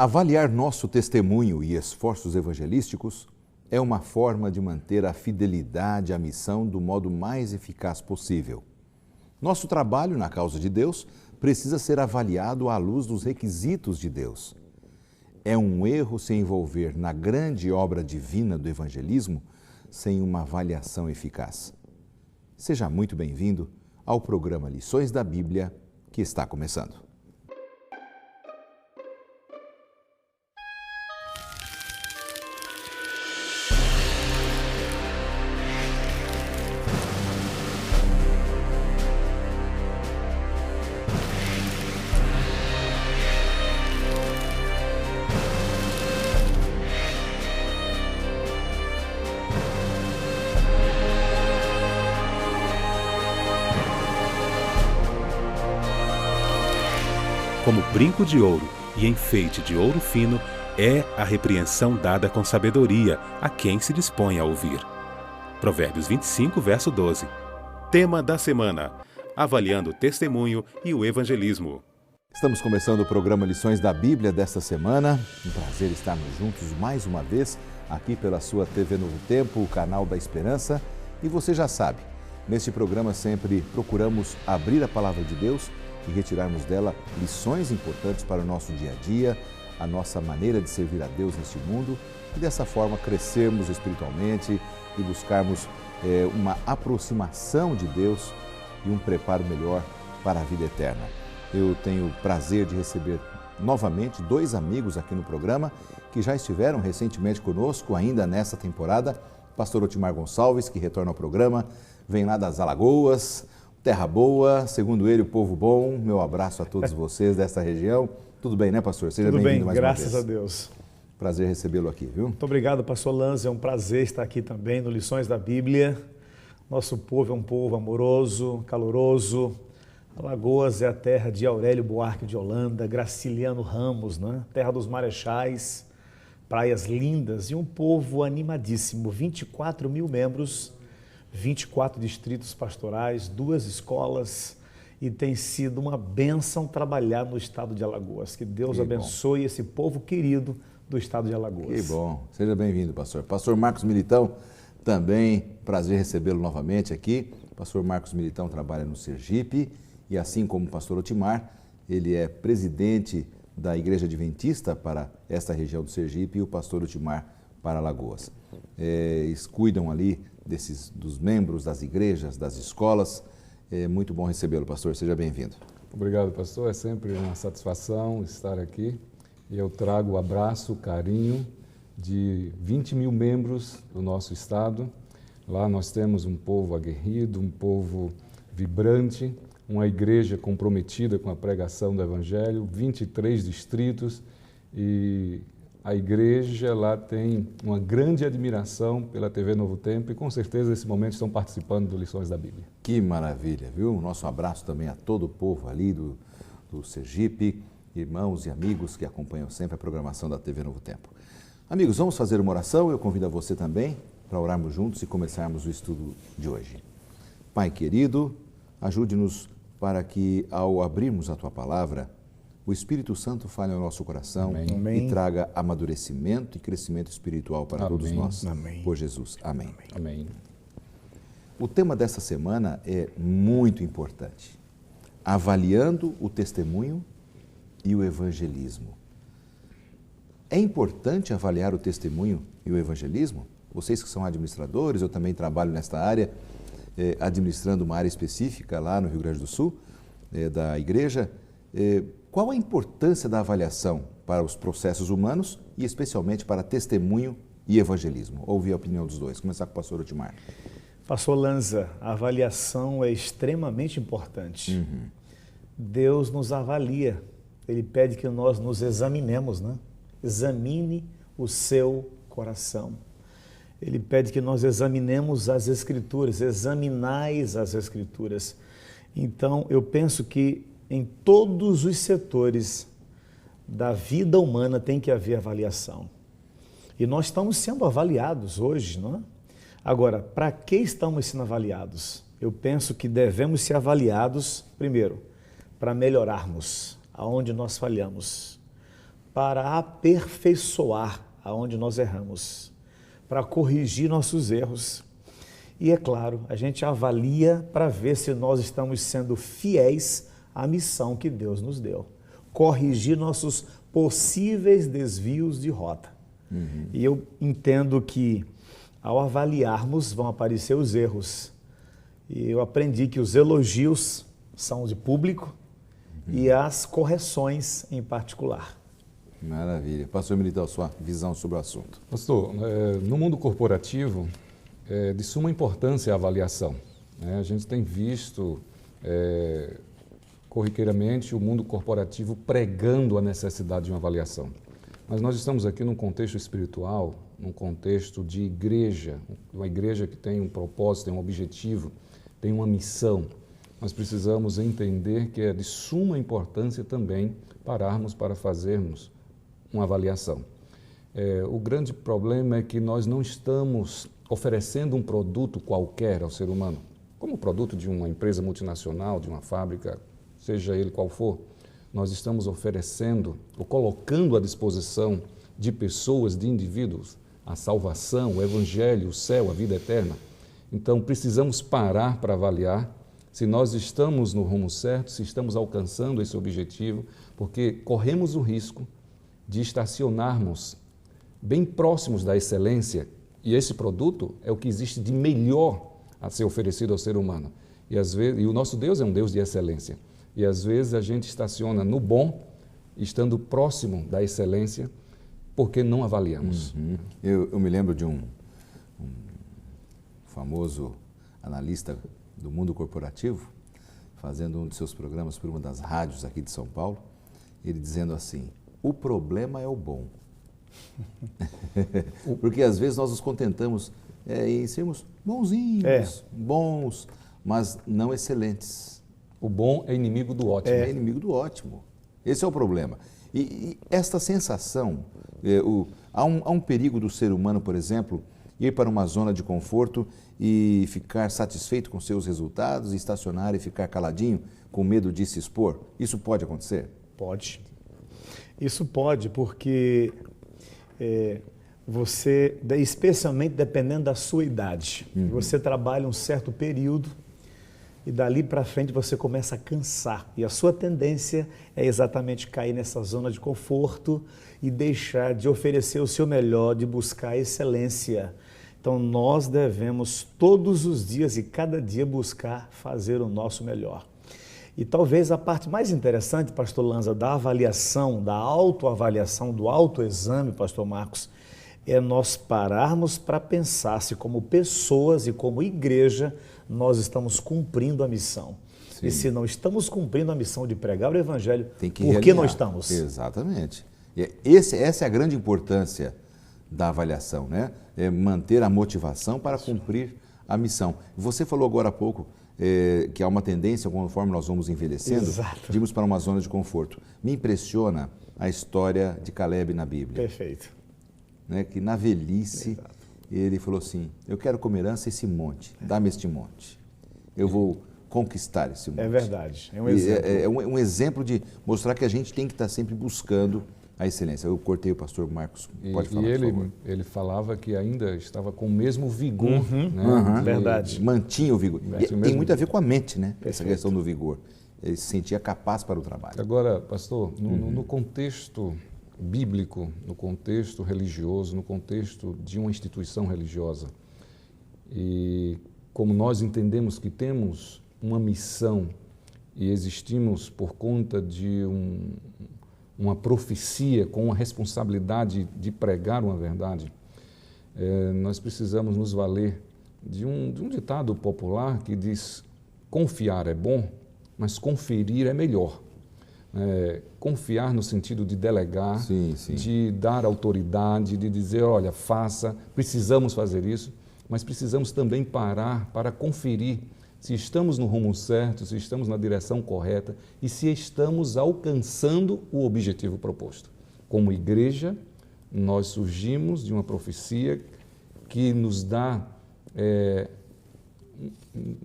Avaliar nosso testemunho e esforços evangelísticos é uma forma de manter a fidelidade à missão do modo mais eficaz possível. Nosso trabalho na causa de Deus precisa ser avaliado à luz dos requisitos de Deus. É um erro se envolver na grande obra divina do evangelismo sem uma avaliação eficaz. Seja muito bem-vindo ao programa Lições da Bíblia, que está começando. Como brinco de ouro e enfeite de ouro fino é a repreensão dada com sabedoria a quem se dispõe a ouvir. Provérbios 25, verso 12. Tema da semana: avaliando o testemunho e o evangelismo. Estamos começando o programa Lições da Bíblia desta semana. Um prazer estarmos juntos mais uma vez aqui pela sua TV Novo Tempo, o canal da Esperança. E você já sabe, neste programa sempre procuramos abrir a Palavra de Deus e retirarmos dela lições importantes para o nosso dia a dia, a nossa maneira de servir a Deus neste mundo e dessa forma crescermos espiritualmente e buscarmos uma aproximação de Deus e um preparo melhor para a vida eterna. Eu tenho o prazer de receber novamente dois amigos aqui no programa que já estiveram recentemente conosco, ainda nessa temporada. Pastor Otimar Gonçalves, que retorna ao programa, vem lá das Alagoas, terra boa, segundo ele, o povo bom. Meu abraço a todos vocês desta região. Tudo bem, né, pastor? Seja bem-vindo mais uma vez. Graças a Deus. Prazer recebê-lo aqui, viu? Muito obrigado, pastor Lanza. É um prazer estar aqui também no Lições da Bíblia. Nosso povo é um povo amoroso, caloroso. Alagoas é a terra de Aurélio Buarque de Holanda, Graciliano Ramos, né? Terra dos Marechais, praias lindas e um povo animadíssimo. 24 mil membros, 24 distritos pastorais, 2 escolas, e tem sido uma bênção trabalhar no estado de Alagoas. Que Deus abençoe esse povo querido do estado de Alagoas. Que bom. Seja bem-vindo, pastor. Pastor Marcos Militão, também prazer recebê-lo novamente aqui. Pastor Marcos Militão trabalha no Sergipe e, assim como o pastor Otimar, ele é presidente da Igreja Adventista para esta região do Sergipe e o pastor Otimar para Alagoas. Eles cuidam ali dos membros das igrejas, das escolas. É muito bom recebê-lo, pastor. Seja bem-vindo. Obrigado, pastor. É sempre uma satisfação estar aqui. E eu trago o abraço, o carinho de 20 mil membros do nosso estado. Lá nós temos um povo aguerrido, um povo vibrante, uma igreja comprometida com a pregação do Evangelho, 23 distritos, e a igreja lá tem uma grande admiração pela TV Novo Tempo e com certeza nesse momento estão participando do Lições da Bíblia. Que maravilha, viu? Nosso abraço também a todo o povo ali do Sergipe, irmãos e amigos que acompanham sempre a programação da TV Novo Tempo. Amigos, vamos fazer uma oração. Eu convido a você também para orarmos juntos e começarmos o estudo de hoje. Pai querido, ajude-nos para que ao abrirmos a Tua Palavra, o Espírito Santo fale ao nosso coração. Amém. E traga amadurecimento e crescimento espiritual para todos nós. Amém. Por Jesus. Amém. Amém. O tema desta semana é muito importante. Avaliando o testemunho e o evangelismo. É importante avaliar o testemunho e o evangelismo? Vocês que são administradores, eu também trabalho nesta área, administrando uma área específica lá no Rio Grande do Sul, da igreja. Qual a importância da avaliação para os processos humanos e especialmente para testemunho e evangelismo? Ouvir a opinião dos dois. Começar com o pastor Otimar. Pastor Lanza, a avaliação é extremamente importante. Deus nos avalia. Ele pede que nós nos examinemos, né? Examine o seu coração. Ele pede que nós examinemos as Escrituras, examinais as Escrituras. Então, eu penso que em todos os setores da vida humana tem que haver avaliação. E nós estamos sendo avaliados hoje, não é? Agora, para que estamos sendo avaliados? Eu penso que devemos ser avaliados, primeiro, para melhorarmos aonde nós falhamos. para aperfeiçoar aonde nós erramos, para corrigir nossos erros. E é claro, a gente avalia para ver se nós estamos sendo fiéis à missão que Deus nos deu. Corrigir nossos possíveis desvios de rota. E eu entendo que ao avaliarmos vão aparecer os erros. E eu aprendi que os elogios são de público e as correções em particular. Maravilha. Pastor Militão, sua visão sobre o assunto. Pastor, no mundo corporativo, é de suma importância a avaliação. A gente tem visto corriqueiramente o mundo corporativo pregando a necessidade de uma avaliação. Mas nós estamos aqui num contexto espiritual, num contexto de igreja, uma igreja que tem um propósito, tem um objetivo, tem uma missão. Nós precisamos entender que é de suma importância também pararmos para fazermos uma avaliação. O grande problema é que nós não estamos oferecendo um produto qualquer ao ser humano, como o produto de uma empresa multinacional, de uma fábrica, seja ele qual for. Nós estamos oferecendo ou colocando à disposição de pessoas, de indivíduos, a salvação, o evangelho, o céu, a vida eterna. Então, precisamos parar para avaliar se nós estamos no rumo certo, se estamos alcançando esse objetivo, porque corremos o risco de estacionarmos bem próximos da excelência, e esse produto é o que existe de melhor a ser oferecido ao ser humano. E o nosso Deus é um Deus de excelência. E às vezes a gente estaciona no bom, estando próximo da excelência, porque não avaliamos. Eu me lembro de um famoso analista do mundo corporativo, fazendo um de seus programas por uma das rádios aqui de São Paulo, ele dizendo assim: o problema é o bom. Porque às vezes nós nos contentamos em sermos bonzinhos, bons, mas não excelentes. O bom é inimigo do ótimo. É inimigo do ótimo. Esse é o problema. E esta sensação, há um perigo do ser humano, por exemplo, ir para uma zona de conforto e ficar satisfeito com seus resultados, estacionar e ficar caladinho, com medo de se expor. Isso pode acontecer? Pode. Isso pode, porque você, especialmente dependendo da sua idade, você trabalha um certo período e dali para frente você começa a cansar. E a sua tendência é exatamente cair nessa zona de conforto e deixar de oferecer o seu melhor, de buscar a excelência. Então nós devemos todos os dias e cada dia buscar fazer o nosso melhor. E talvez a parte mais interessante, pastor Lanza, da avaliação, da autoavaliação, do autoexame, pastor Marcos, é nós pararmos para pensar se como pessoas e como igreja nós estamos cumprindo a missão. Sim. E se não estamos cumprindo a missão de pregar o evangelho, por que não estamos? Exatamente. Essa é a grande importância da avaliação, né? É manter a motivação para cumprir a missão. Você falou agora há pouco que há uma tendência, conforme nós vamos envelhecendo, de irmos para uma zona de conforto. Me impressiona a história de Caleb na Bíblia. Perfeito. Né? Que na velhice ele falou assim: eu quero como herança esse monte, dá-me este monte. Eu vou conquistar esse monte. É verdade, é um exemplo. É um exemplo de mostrar que a gente tem que estar sempre buscando a excelência. Eu cortei o pastor Marcos, pode falar, por favor. Ele falava que ainda estava com o mesmo vigor. Né? Verdade. Mantinha o vigor. Tem muito a ver com a mente, né? Essa questão do vigor. Ele se sentia capaz para o trabalho. Agora, pastor, no contexto bíblico, no contexto religioso, no contexto de uma instituição religiosa, e como nós entendemos que temos uma missão e existimos por conta de uma profecia com a responsabilidade de pregar uma verdade, nós precisamos nos valer de um ditado popular que diz: confiar é bom, mas conferir é melhor. Confiar no sentido de delegar, sim. de dar autoridade, de dizer, olha, faça, precisamos fazer isso, mas precisamos também parar para conferir se estamos no rumo certo, se estamos na direção correta e se estamos alcançando o objetivo proposto. Como igreja, nós surgimos de uma profecia que nos dá,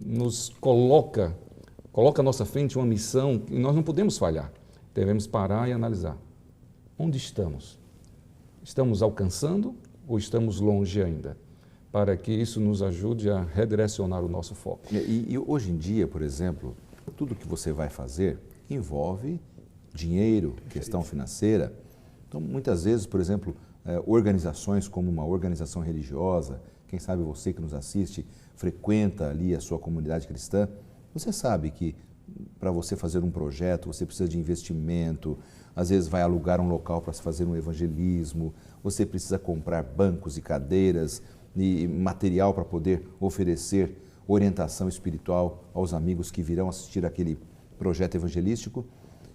nos coloca à nossa frente uma missão e nós não podemos falhar. Devemos parar e analisar. onde estamos? Estamos alcançando ou estamos longe ainda? Para que isso nos ajude a redirecionar o nosso foco. E hoje em dia, por exemplo, tudo que você vai fazer envolve dinheiro, questão financeira. Então, muitas vezes, por exemplo, organizações como uma organização religiosa, quem sabe você que nos assiste, frequenta ali a sua comunidade cristã, você sabe que para você fazer um projeto, você precisa de investimento, às vezes vai alugar um local para se fazer um evangelismo, você precisa comprar bancos e cadeiras e material para poder oferecer orientação espiritual aos amigos que virão assistir aquele projeto evangelístico.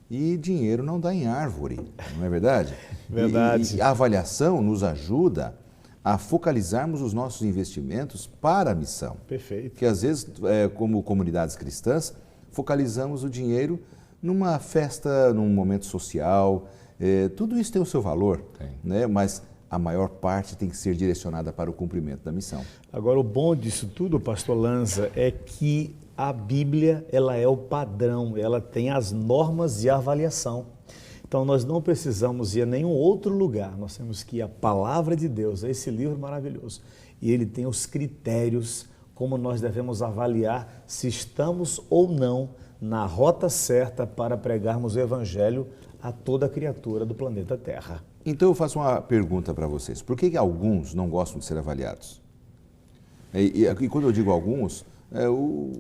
E dinheiro não dá em árvore, não é verdade? Verdade. E a avaliação nos ajuda a focalizarmos os nossos investimentos para a missão. Perfeito. Porque às vezes, como comunidades cristãs, focalizamos o dinheiro numa festa, num momento social. Tudo isso tem o seu valor, né? Mas a maior parte tem que ser direcionada para o cumprimento da missão. Agora, o bom disso tudo, pastor Lanza, é que a Bíblia, ela é o padrão, ela tem as normas de avaliação. Então, nós não precisamos ir a nenhum outro lugar, nós temos que ir à Palavra de Deus, a esse livro maravilhoso. E ele tem os critérios como nós devemos avaliar se estamos ou não na rota certa para pregarmos o Evangelho a toda criatura do planeta Terra. Então eu faço uma pergunta para vocês. Por que alguns não gostam de ser avaliados? E quando eu digo alguns,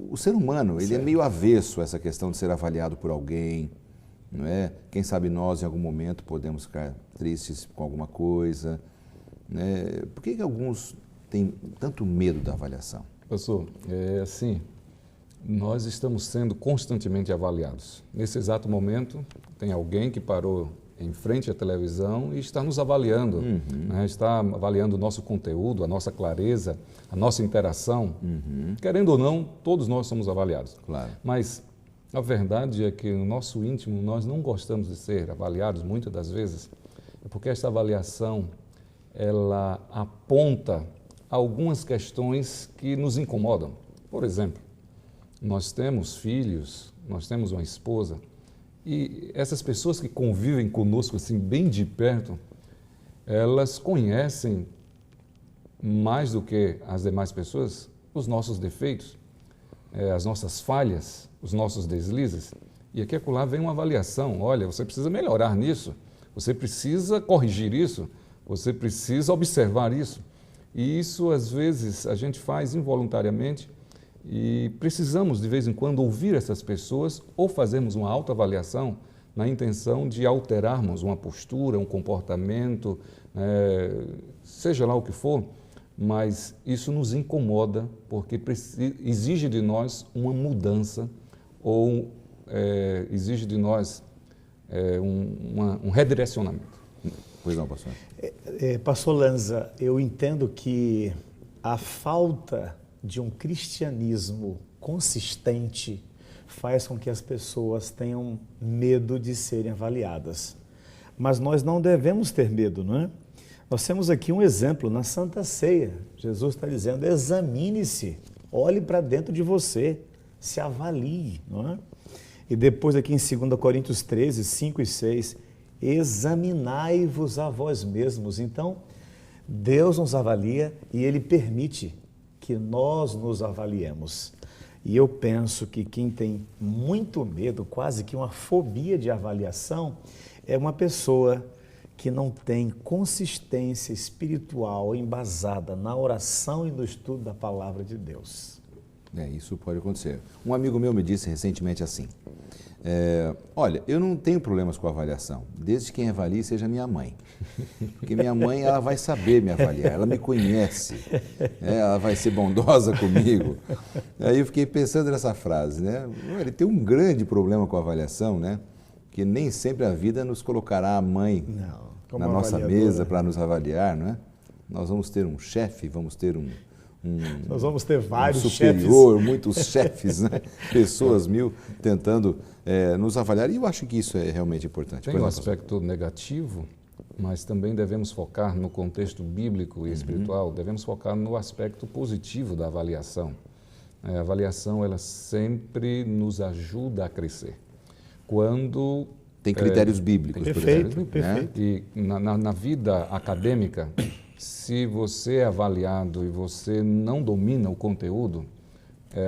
o ser humano, ele é meio avesso a essa questão de ser avaliado por alguém, não é? Quem sabe nós, em algum momento, podemos ficar tristes com alguma coisa, né? Por que alguns têm tanto medo da avaliação? Pastor, assim, nós estamos sendo constantemente avaliados. Nesse exato momento, tem alguém que parou em frente à televisão e está nos avaliando, né? Está avaliando o nosso conteúdo, a nossa clareza, a nossa interação. Querendo ou não, todos nós somos avaliados. Claro. Mas a verdade é que no nosso íntimo nós não gostamos de ser avaliados muitas das vezes, porque esta avaliação ela aponta algumas questões que nos incomodam. Por exemplo, nós temos filhos, nós temos uma esposa, e essas pessoas que convivem conosco assim bem de perto, elas conhecem mais do que as demais pessoas os nossos defeitos, as nossas falhas, os nossos deslizes. E aqui e acolá vem uma avaliação. Olha, você precisa melhorar nisso, você precisa corrigir isso, você precisa observar isso. E isso, às vezes, a gente faz involuntariamente e precisamos, de vez em quando, ouvir essas pessoas ou fazermos uma autoavaliação na intenção de alterarmos uma postura, um comportamento, seja lá o que for, mas isso nos incomoda porque exige de nós uma mudança ou exige de nós um redirecionamento. Pois não, pastor. Pastor Lanza, eu entendo que a falta de um cristianismo consistente faz com que as pessoas tenham medo de serem avaliadas. Mas nós não devemos ter medo, não é? Nós temos aqui um exemplo na Santa Ceia. Jesus está dizendo, examine-se, olhe para dentro de você, se avalie, não é? E depois aqui em 2 Coríntios 13, 5 e 6, examinai-vos a vós mesmos. Então, Deus nos avalia e Ele permite que nós nos avaliemos. E eu penso que quem tem muito medo, quase que uma fobia de avaliação, é uma pessoa que não tem consistência espiritual embasada na oração e no estudo da palavra de Deus. Isso pode acontecer. Um amigo meu me disse recentemente assim, olha, eu não tenho problemas com a avaliação, desde que quem avalie seja minha mãe. Porque minha mãe, ela vai saber me avaliar, ela me conhece, ela vai ser bondosa comigo. Aí eu fiquei pensando nessa frase, né? Ele tem um grande problema com a avaliação, né? Que nem sempre a vida nos colocará a mãe na nossa mesa para nos avaliar, não é? Nós vamos ter um chefe, vamos ter nós vamos ter vários superior, chefes. muitos chefes, né? Pessoas mil tentando nos avaliar. E eu acho que isso é realmente importante. Tem um aspecto negativo, mas também devemos focar no contexto bíblico e espiritual, devemos focar no aspecto positivo da avaliação. A avaliação, ela sempre nos ajuda a crescer. Quando Tem critérios bíblicos, Perfeito, por exemplo. perfeito. E na vida acadêmica, se você é avaliado e você não domina o conteúdo,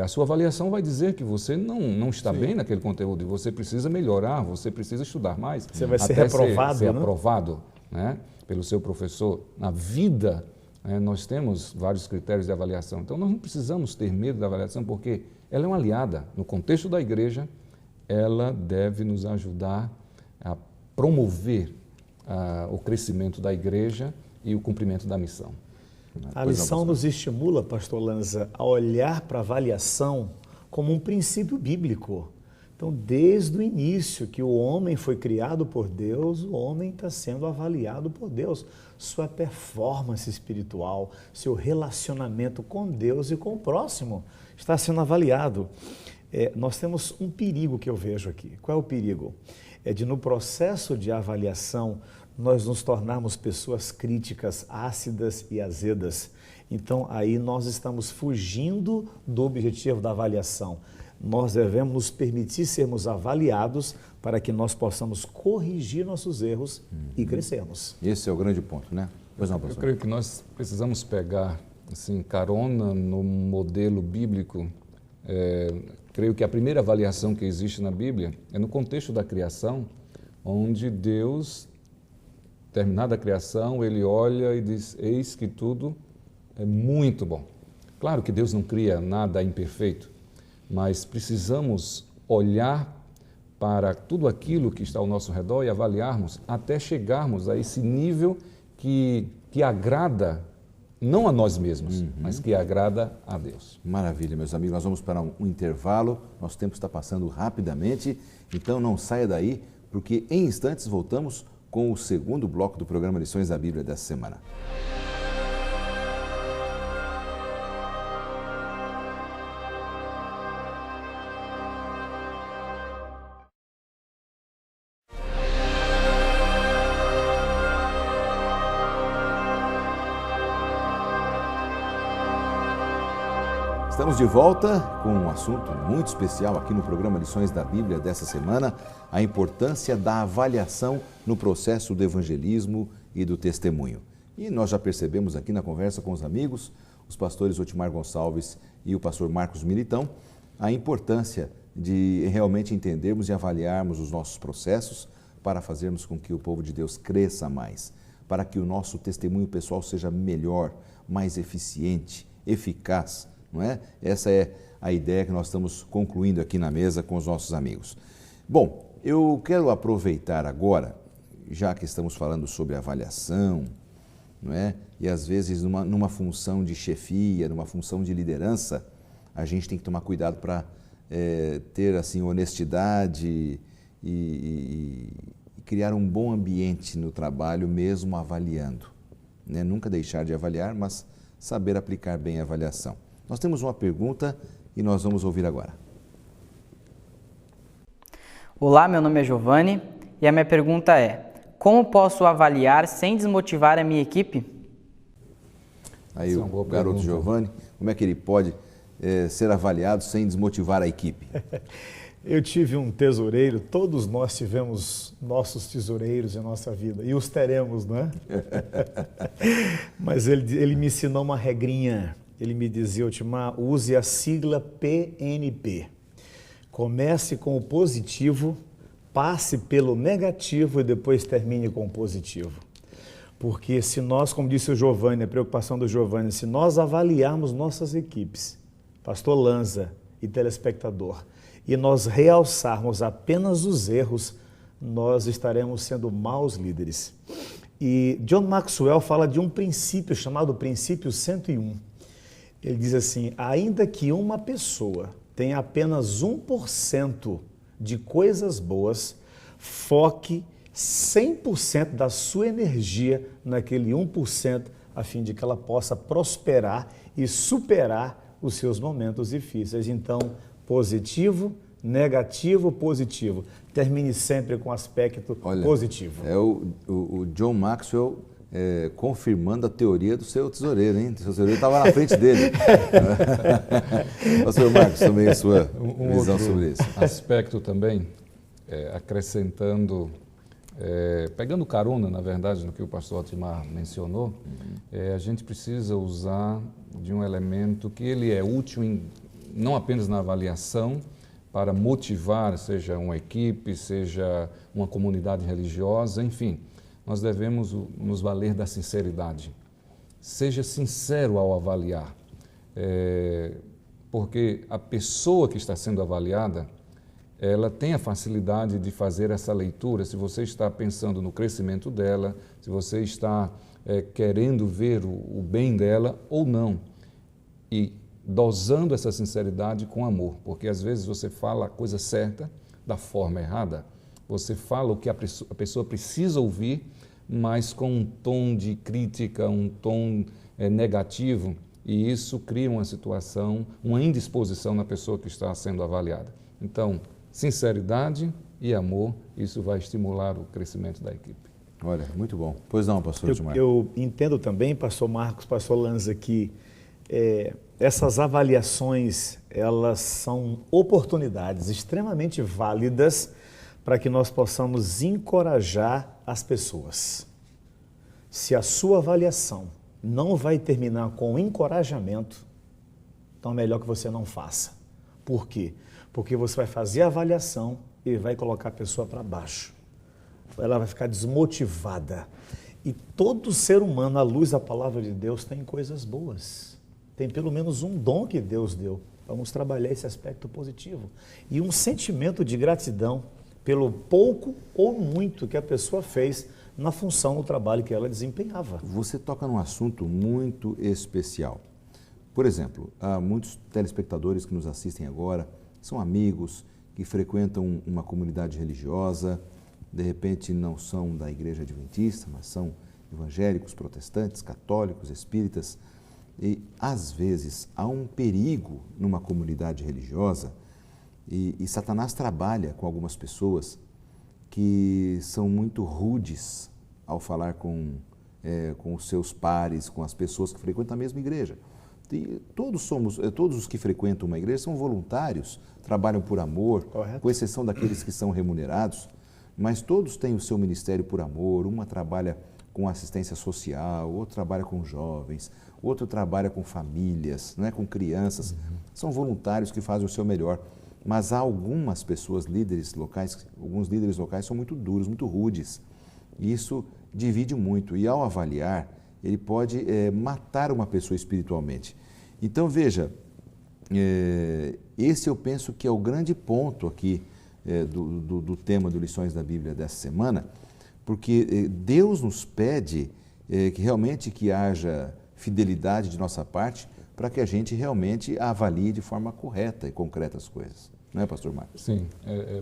a sua avaliação vai dizer que você não está bem naquele conteúdo e você precisa melhorar, você precisa estudar mais. Você vai ser até reprovado, ser né? aprovado, né, pelo seu professor. Na vida, nós temos vários critérios de avaliação. Então, nós não precisamos ter medo da avaliação, porque ela é uma aliada. No contexto da igreja, ela deve nos ajudar a promover o crescimento da igreja e o cumprimento da missão. A lição nos estimula, pastor Lanza, a olhar para a avaliação como um princípio bíblico. Então, desde o início que o homem foi criado por Deus, o homem está sendo avaliado por Deus. Sua performance espiritual, seu relacionamento com Deus e com o próximo está sendo avaliado. Nós temos um perigo que eu vejo aqui. Qual é o perigo? É de, no processo de avaliação, nós nos tornarmos pessoas críticas, ácidas e azedas. Então, aí nós estamos fugindo do objetivo da avaliação. Nós devemos nos permitir sermos avaliados para que nós possamos corrigir nossos erros e crescermos. Esse é o grande ponto, né? Pois não, Eu pastor. creio que nós precisamos pegar assim, carona no modelo bíblico. Creio que a primeira avaliação que existe na Bíblia é no contexto da criação, onde Deus, terminada a criação, Ele olha e diz, eis que tudo é muito bom. Claro que Deus não cria nada imperfeito, mas precisamos olhar para tudo aquilo que está ao nosso redor e avaliarmos até chegarmos a esse nível que agrada não a nós mesmos, mas que agrada a Deus. Maravilha, meus amigos. Nós vamos para um intervalo. Nosso tempo está passando rapidamente, então não saia daí, porque em instantes voltamos com o segundo bloco do programa Lições da Bíblia dessa semana. Estamos de volta com um assunto muito especial aqui no programa Lições da Bíblia dessa semana, a importância da avaliação no processo do evangelismo e do testemunho. E nós já percebemos aqui na conversa com os amigos, os pastores Otimar Gonçalves e o pastor Marcos Militão, a importância de realmente entendermos e avaliarmos os nossos processos para fazermos com que o povo de Deus cresça mais, para que o nosso testemunho pessoal seja melhor, mais eficiente, eficaz. Não é? Essa é a ideia que nós estamos concluindo aqui na mesa com os nossos amigos. Bom, eu quero aproveitar agora, já que estamos falando sobre avaliação, não é? E às vezes numa função de chefia, numa função de liderança, a gente tem que tomar cuidado para ter assim, honestidade e criar um bom ambiente no trabalho, mesmo avaliando. Né? Nunca deixar de avaliar, mas saber aplicar bem a avaliação. Nós temos uma pergunta e nós vamos ouvir agora. Olá, meu nome é Giovanni e a minha pergunta é: como posso avaliar sem desmotivar a minha equipe? Aí o garoto Giovanni, como é que ele pode ser avaliado sem desmotivar a equipe? Eu tive um tesoureiro, todos nós tivemos nossos tesoureiros em nossa vida e os teremos, não é? Mas ele me ensinou uma regrinha. Ele me dizia, Otimar, use a sigla PNP. Comece com o positivo, passe pelo negativo e depois termine com o positivo. Porque se nós, como disse o Giovanni, a preocupação do Giovanni, se nós avaliarmos nossas equipes, pastor Lanza e telespectador, e nós realçarmos apenas os erros, nós estaremos sendo maus líderes. E John Maxwell fala de um princípio chamado princípio 101. Ele diz assim, ainda que uma pessoa tenha apenas 1% de coisas boas, foque 100% da sua energia naquele 1%, a fim de que ela possa prosperar e superar os seus momentos difíceis. Então, positivo, negativo, positivo. Termine sempre com aspecto positivo. É o John Maxwell confirmando a teoria do seu tesoureiro, hein? O seu tesoureiro estava na frente dele. O senhor Marcos, também a sua visão sobre isso. Aspecto também acrescentando, pegando carona, na verdade, no que o pastor Otimar mencionou, a gente precisa usar de um elemento que ele é útil não apenas na avaliação, para motivar, seja uma equipe, seja uma comunidade religiosa, enfim, nós devemos nos valer da sinceridade. Seja sincero ao avaliar, porque a pessoa que está sendo avaliada, ela tem a facilidade de fazer essa leitura, se você está pensando no crescimento dela, se você está querendo ver o bem dela ou não, e dosando essa sinceridade com amor, porque às vezes você fala a coisa certa da forma errada, você fala o que a pessoa precisa ouvir, mas com um tom de crítica, um tom negativo, e isso cria uma situação, uma indisposição na pessoa que está sendo avaliada. Então, sinceridade e amor, isso vai estimular o crescimento da equipe. Olha, muito bom. Pois não, pastor Otimar. Eu entendo também, pastor Marcos, pastor Lanza, que essas avaliações, elas são oportunidades extremamente válidas para que nós possamos encorajar as pessoas. Se a sua avaliação não vai terminar com encorajamento, então é melhor que você não faça. Por quê? Porque você vai fazer a avaliação e vai colocar a pessoa para baixo. Ela vai ficar desmotivada. E todo ser humano, à luz da palavra de Deus, tem coisas boas. Tem pelo menos um dom que Deus deu. Vamos trabalhar esse aspecto positivo. E um sentimento de gratidão pelo pouco ou muito que a pessoa fez na função, no trabalho que ela desempenhava. Você toca num assunto muito especial. Por exemplo, há muitos telespectadores que nos assistem agora, são amigos que frequentam uma comunidade religiosa, de repente não são da igreja adventista, mas são evangélicos, protestantes, católicos, espíritas. E, às vezes, há um perigo numa comunidade religiosa e Satanás trabalha com algumas pessoas que são muito rudes ao falar com os seus pares, com as pessoas que frequentam a mesma igreja. E todos os que frequentam uma igreja são voluntários, trabalham por amor, correto, com exceção daqueles que são remunerados, mas todos têm o seu ministério por amor. Uma trabalha com assistência social, outro trabalha com jovens, outro trabalha com famílias, não é, com crianças. São voluntários que fazem o seu melhor. Mas há algumas pessoas, alguns líderes locais são muito duros, muito rudes. E isso divide muito. E ao avaliar, ele pode matar uma pessoa espiritualmente. Então, veja, esse eu penso que é o grande ponto aqui do tema do Lições da Bíblia dessa semana, porque Deus nos pede que realmente que haja fidelidade de nossa parte para que a gente realmente avalie de forma correta e concreta as coisas. Não é, pastor Marcos? Sim,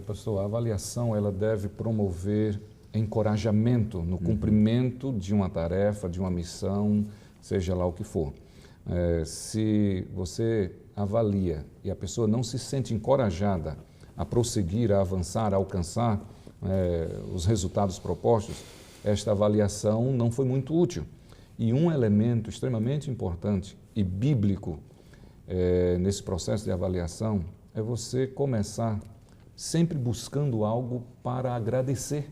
pastor, a avaliação ela deve promover encorajamento no cumprimento de uma tarefa, de uma missão, seja lá o que for. Se você avalia e a pessoa não se sente encorajada a prosseguir, a avançar, a alcançar os resultados propostos, esta avaliação não foi muito útil. E um elemento extremamente importante e bíblico nesse processo de avaliação é você começar sempre buscando algo para agradecer.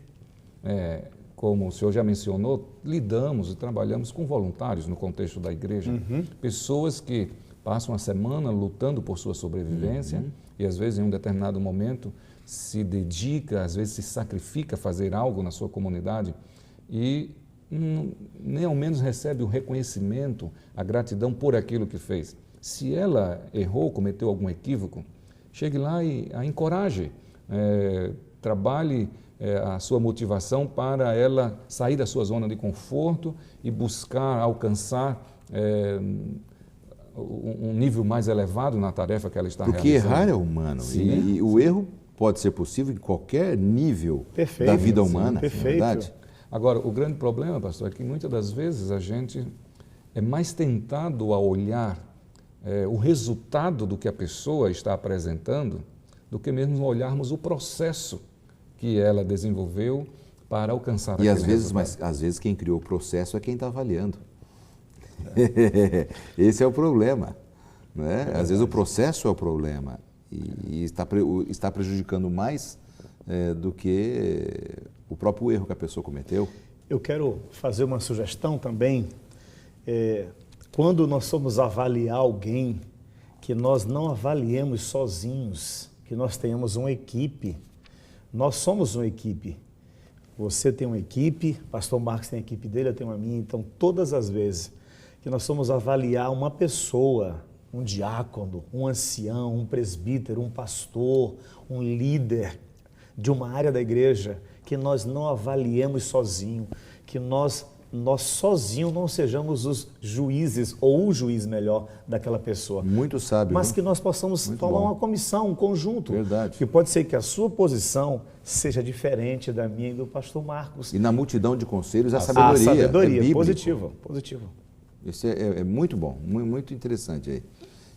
Como o senhor já mencionou, lidamos e trabalhamos com voluntários no contexto da igreja. Pessoas que passam a semana lutando por sua sobrevivência e às vezes em um determinado momento se dedica, às vezes se sacrifica a fazer algo na sua comunidade e nem ao menos recebe o reconhecimento, a gratidão por aquilo que fez. Se ela errou, cometeu algum equívoco, chegue lá e a encoraje, trabalhe a sua motivação para ela sair da sua zona de conforto e buscar alcançar um nível mais elevado na tarefa que ela está realizando. Porque errar é humano e o erro pode ser possível em qualquer nível da vida humana, perfeito. Na verdade. Agora, o grande problema, pastor, é que muitas das vezes a gente é mais tentado a olhar o resultado do que a pessoa está apresentando do que mesmo olharmos o processo que ela desenvolveu para alcançar aquele resultado. Mas às vezes quem criou o processo é quem está avaliando. Esse é o problema. Não é? Às vezes o processo é o problema e está prejudicando mais do que o próprio erro que a pessoa cometeu. Eu quero fazer uma sugestão também. Quando nós somos avaliar alguém, que nós não avaliemos sozinhos, que nós tenhamos uma equipe. Nós somos uma equipe. Você tem uma equipe, o pastor Marcos tem a equipe dele, eu tenho a minha. Então, todas as vezes que nós somos avaliar uma pessoa, um diácono, um ancião, um presbítero, um pastor, um líder de uma área da igreja, que nós não avaliemos sozinho, que nós sozinhos não sejamos os juízes, ou o juiz melhor, daquela pessoa. Muito sábio. Mas que nós possamos formar uma comissão, um conjunto. Verdade. Que pode ser que a sua posição seja diferente da minha e do pastor Marcos. E na multidão de conselhos, a sabedoria. A sabedoria, é positivo. Isso é muito bom, muito interessante aí.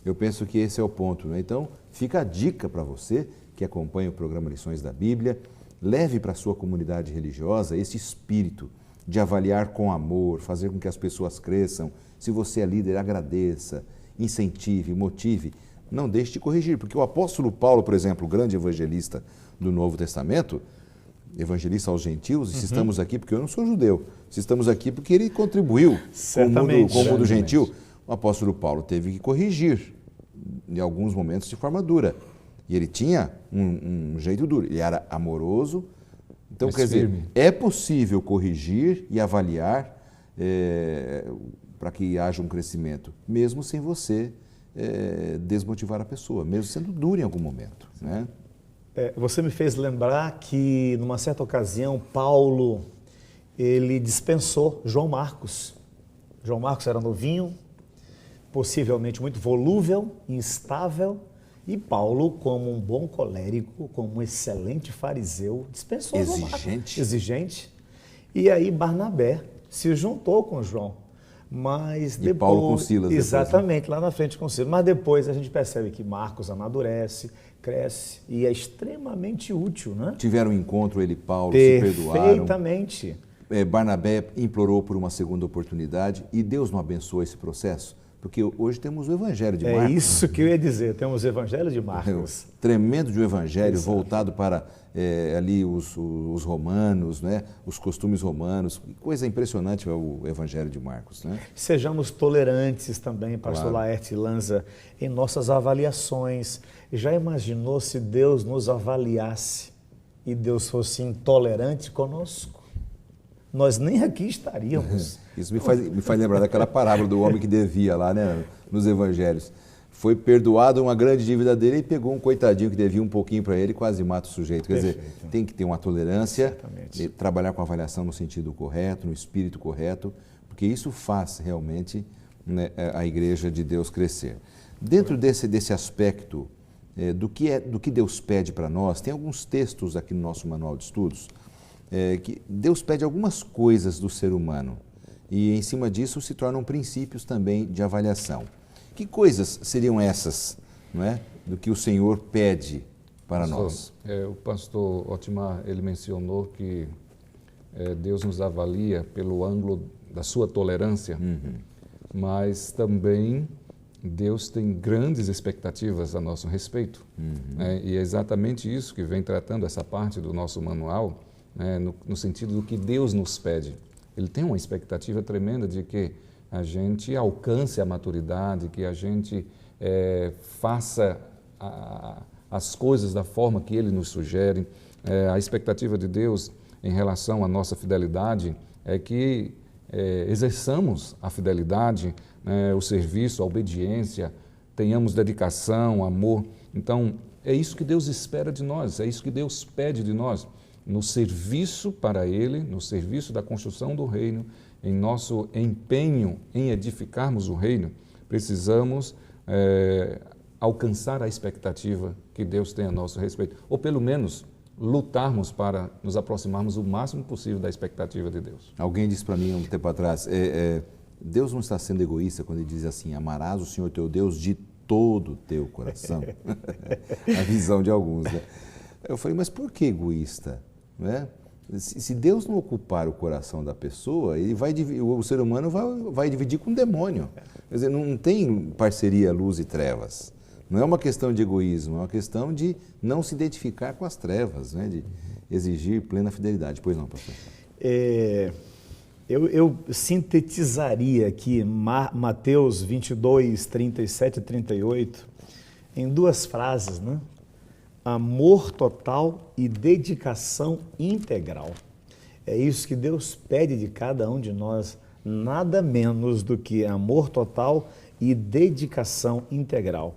Eu penso que esse é o ponto, né? Então, fica a dica para você que acompanha o programa Lições da Bíblia, leve para a sua comunidade religiosa esse espírito de avaliar com amor, fazer com que as pessoas cresçam. Se você é líder, agradeça, incentive, motive. Não deixe de corrigir, porque o apóstolo Paulo, por exemplo, o grande evangelista do Novo Testamento, evangelista aos gentios, e se estamos aqui porque eu não sou judeu, se estamos aqui porque ele contribuiu com o mundo gentil, o apóstolo Paulo teve que corrigir em alguns momentos de forma dura. E ele tinha um jeito duro, ele era amoroso. Então, quer dizer, é possível corrigir e avaliar para que haja um crescimento, mesmo sem você desmotivar a pessoa, mesmo sendo duro em algum momento, né? Você me fez lembrar que, numa certa ocasião, Paulo, ele dispensou João Marcos. João Marcos era novinho, possivelmente muito volúvel, instável, e Paulo, como um bom colérico, como um excelente fariseu, dispensou exigente. E aí Barnabé se juntou com João. Mas depois, Paulo com Silas. Exatamente, lá na frente com Silas. Mas depois a gente percebe que Marcos amadurece, cresce e é extremamente útil, né? Tiveram um encontro, ele e Paulo, se perdoaram. Perfeitamente. Barnabé implorou por uma segunda oportunidade e Deus não abençoou esse processo. Porque hoje temos o Evangelho de Marcos. É isso que eu ia dizer, temos o Evangelho de Marcos. Tremendo de um Evangelho voltado para ali os romanos, né? Os costumes romanos. Coisa impressionante é o Evangelho de Marcos, né? Sejamos tolerantes também, pastor Laerte Lanza, em nossas avaliações. Já imaginou se Deus nos avaliasse e Deus fosse intolerante conosco? Nós nem aqui estaríamos. Isso me faz lembrar daquela parábola do homem que devia lá, né, nos evangelhos. Foi perdoado uma grande dívida dele e pegou um coitadinho que devia um pouquinho para ele e quase mata o sujeito. Quer dizer, tem que ter uma tolerância, trabalhar com a avaliação no sentido correto, no espírito correto, porque isso faz realmente, né, a igreja de Deus crescer. Dentro desse aspecto do que Deus pede para nós, tem alguns textos aqui no nosso manual de estudos, que Deus pede algumas coisas do ser humano e em cima disso se tornam princípios também de avaliação. Que coisas seriam essas, não é, do que o Senhor pede para nós? O pastor Otimar, ele mencionou que Deus nos avalia pelo ângulo da sua tolerância, mas também Deus tem grandes expectativas a nosso respeito. E é exatamente isso que vem tratando essa parte do nosso manual, no sentido do que Deus nos pede. Ele tem uma expectativa tremenda de que a gente alcance a maturidade, que a gente faça as coisas da forma que Ele nos sugere. A expectativa de Deus em relação à nossa fidelidade é que exerçamos a fidelidade, o serviço, a obediência, tenhamos dedicação, amor. Então, é isso que Deus espera de nós, é isso que Deus pede de nós. No serviço para Ele, no serviço da construção do reino, em nosso empenho em edificarmos o reino, precisamos alcançar a expectativa que Deus tem a nosso respeito, ou pelo menos lutarmos para nos aproximarmos o máximo possível da expectativa de Deus. Alguém disse para mim um tempo atrás, Deus não está sendo egoísta quando Ele diz assim, amarás o Senhor teu Deus de todo o teu coração. A visão de alguns, né? Eu falei, mas por que egoísta? Não é? Se Deus não ocupar o coração da pessoa, o ser humano vai dividir com o demônio. Quer dizer, não tem parceria luz e trevas. Não é uma questão de egoísmo, é uma questão de não se identificar com as trevas, né? De exigir plena fidelidade. Pois não, pastor? Eu sintetizaria aqui Mateus 22, 37 e 38 em duas frases, né? Amor total e dedicação integral. É isso que Deus pede de cada um de nós, nada menos do que amor total e dedicação integral.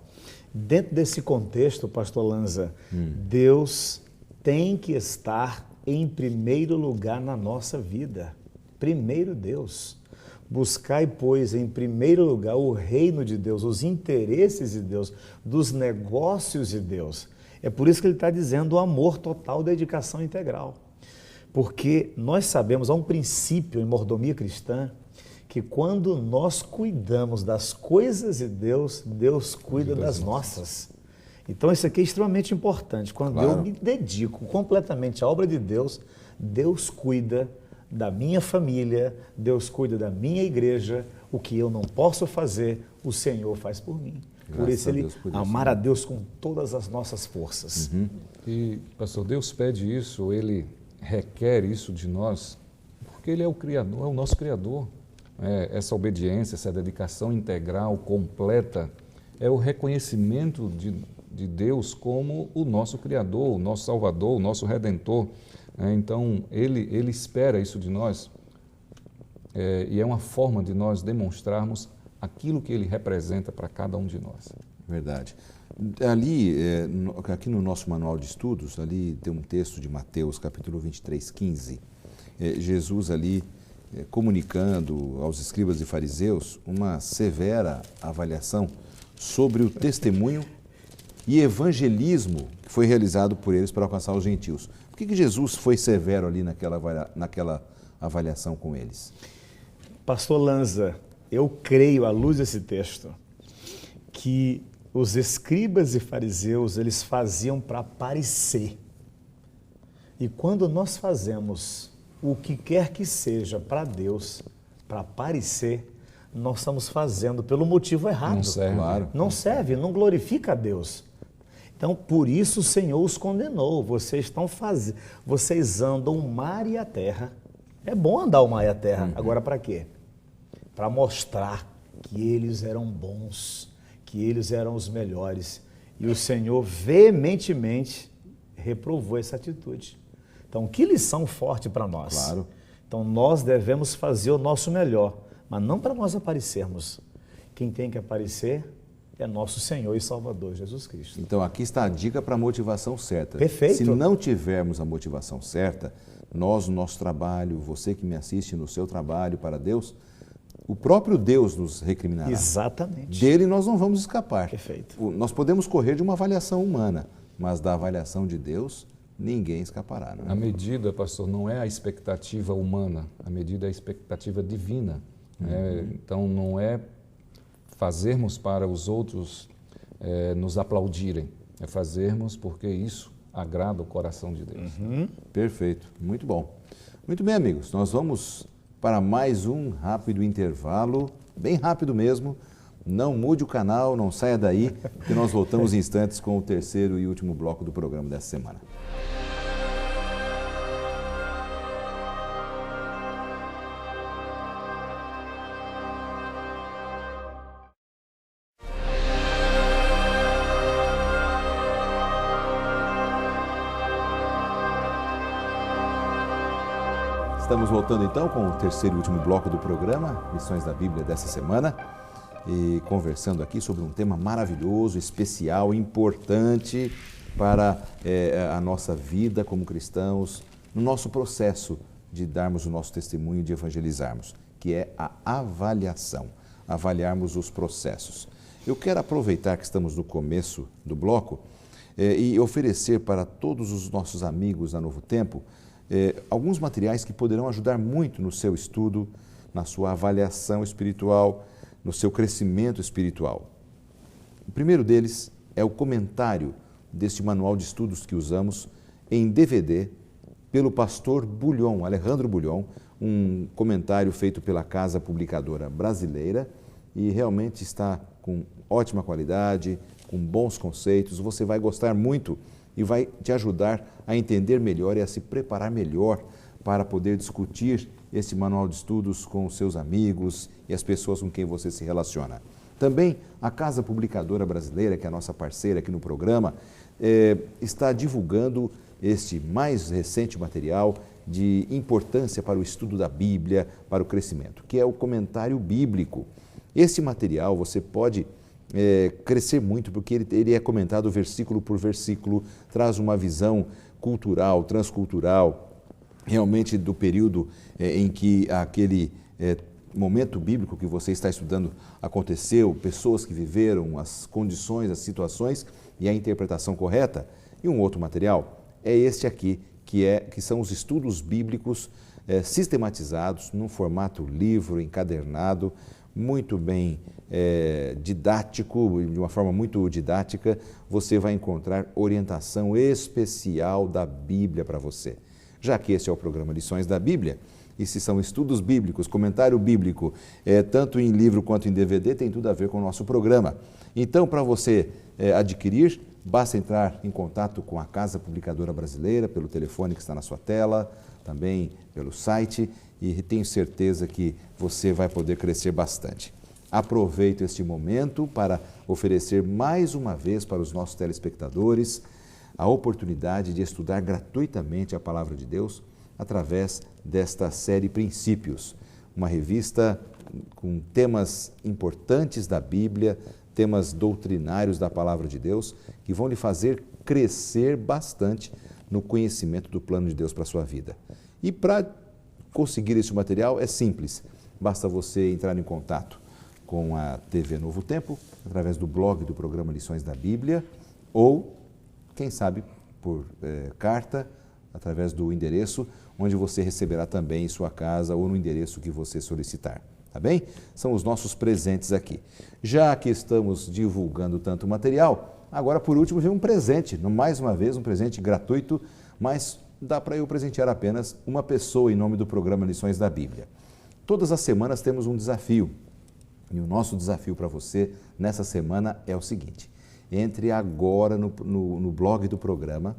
Dentro desse contexto, pastor Lanza, Deus tem que estar em primeiro lugar na nossa vida. Primeiro Deus. Buscai, pois, em primeiro lugar o reino de Deus, os interesses de Deus, dos negócios de Deus. É por isso que ele está dizendo o amor total, dedicação integral. Porque nós sabemos, há um princípio em mordomia cristã, que quando nós cuidamos das coisas de Deus, Deus cuida das nossas. Então isso aqui é extremamente importante. Quando eu me dedico completamente à obra de Deus, Deus cuida da minha família, Deus cuida da minha igreja. O que eu não posso fazer, o Senhor faz por mim. Por isso ele amar a Deus com todas as nossas forças. E, pastor, Deus pede isso, Ele requer isso de nós, porque Ele é o Criador, é o nosso Criador. Essa obediência, essa dedicação integral, completa, é o reconhecimento de Deus como o nosso Criador, o nosso Salvador, o nosso Redentor. Então, Ele espera isso de nós, e é uma forma de nós demonstrarmos aquilo que Ele representa para cada um de nós. Verdade. Ali, aqui no nosso manual de estudos, ali tem um texto de Mateus, capítulo 23, 15. Jesus ali comunicando aos escribas e fariseus uma severa avaliação sobre o testemunho e evangelismo que foi realizado por eles para alcançar os gentios. Por que Jesus foi severo ali naquela avaliação com eles? Pastor Lanza, eu creio, à luz desse texto, que os escribas e fariseus, eles faziam para parecer. E quando nós fazemos o que quer que seja para Deus, para parecer, nós estamos fazendo pelo motivo errado. Não serve. Claro. Não serve, não glorifica a Deus. Então, por isso o Senhor os condenou. Vocês andam o mar e a terra. É bom andar o mar e a terra. Agora, para quê? Para mostrar que eles eram bons, que eles eram os melhores. E o Senhor veementemente reprovou essa atitude. Então, que lição forte para nós. Claro. Então, nós devemos fazer o nosso melhor, mas não para nós aparecermos. Quem tem que aparecer é nosso Senhor e Salvador, Jesus Cristo. Então, aqui está a dica para a motivação certa. Perfeito. Se não tivermos a motivação certa, nós, no nosso trabalho, você que me assiste no seu trabalho para Deus, o próprio Deus nos recriminará. Exatamente. Dele nós não vamos escapar. Perfeito. Nós podemos correr de uma avaliação humana, mas da avaliação de Deus, ninguém escapará. Não é? A medida, pastor, não é a expectativa humana, a medida é a expectativa divina. Então, não é fazermos para os outros nos aplaudirem, é fazermos porque isso agrada o coração de Deus. Perfeito, muito bom. Muito bem, amigos, nós vamos para mais um rápido intervalo, bem rápido mesmo. Não mude o canal, não saia daí, que nós voltamos em instantes com o terceiro e último bloco do programa dessa semana. Estamos voltando então com o terceiro e último bloco do programa, Lições da Bíblia dessa semana, e conversando aqui sobre um tema maravilhoso, especial, importante para a nossa vida como cristãos, no nosso processo de darmos o nosso testemunho, de evangelizarmos, que é a avaliação, avaliarmos os processos. Eu quero aproveitar que estamos no começo do bloco e oferecer para todos os nossos amigos da Novo Tempo alguns materiais que poderão ajudar muito no seu estudo, na sua avaliação espiritual, no seu crescimento espiritual. O primeiro deles é o comentário deste manual de estudos que usamos em DVD pelo pastor Bullion, Alejandro Bullion, um comentário feito pela Casa Publicadora Brasileira e realmente está com ótima qualidade, com bons conceitos, você vai gostar muito e vai te ajudar a entender melhor e a se preparar melhor para poder discutir esse manual de estudos com os seus amigos e as pessoas com quem você se relaciona. Também a Casa Publicadora Brasileira, que é a nossa parceira aqui no programa, está divulgando este mais recente material de importância para o estudo da Bíblia, para o crescimento, que é o comentário bíblico. Esse material você pode crescer muito, porque ele é comentado versículo por versículo, traz uma visão cultural, transcultural, realmente do período em que aquele momento bíblico que você está estudando aconteceu, pessoas que viveram, as condições, as situações e a interpretação correta. E um outro material é este aqui, que são os estudos bíblicos sistematizados num formato livro, encadernado, muito bem didático, de uma forma muito didática. Você vai encontrar orientação especial da Bíblia para você. Já que esse é o programa Lições da Bíblia, e se são estudos bíblicos, comentário bíblico, tanto em livro quanto em DVD, tem tudo a ver com o nosso programa. Então, para você adquirir, basta entrar em contato com a Casa Publicadora Brasileira, pelo telefone que está na sua tela, também pelo site, e tenho certeza que você vai poder crescer bastante. Aproveito este momento para oferecer mais uma vez para os nossos telespectadores a oportunidade de estudar gratuitamente a Palavra de Deus através desta série Princípios, uma revista com temas importantes da Bíblia, temas doutrinários da Palavra de Deus, que vão lhe fazer crescer bastante no conhecimento do plano de Deus para a sua vida. E para conseguir esse material é simples, basta você entrar em contato com a TV Novo Tempo, através do blog do programa Lições da Bíblia, ou, quem sabe, por carta, através do endereço, onde você receberá também em sua casa ou no endereço que você solicitar. Tá bem? São os nossos presentes aqui. Já que estamos divulgando tanto material, agora por último vem um presente, mais uma vez um presente gratuito, mas dá para eu presentear apenas uma pessoa em nome do programa Lições da Bíblia. Todas as semanas temos um desafio, e o nosso desafio para você nessa semana é o seguinte: entre agora no blog do programa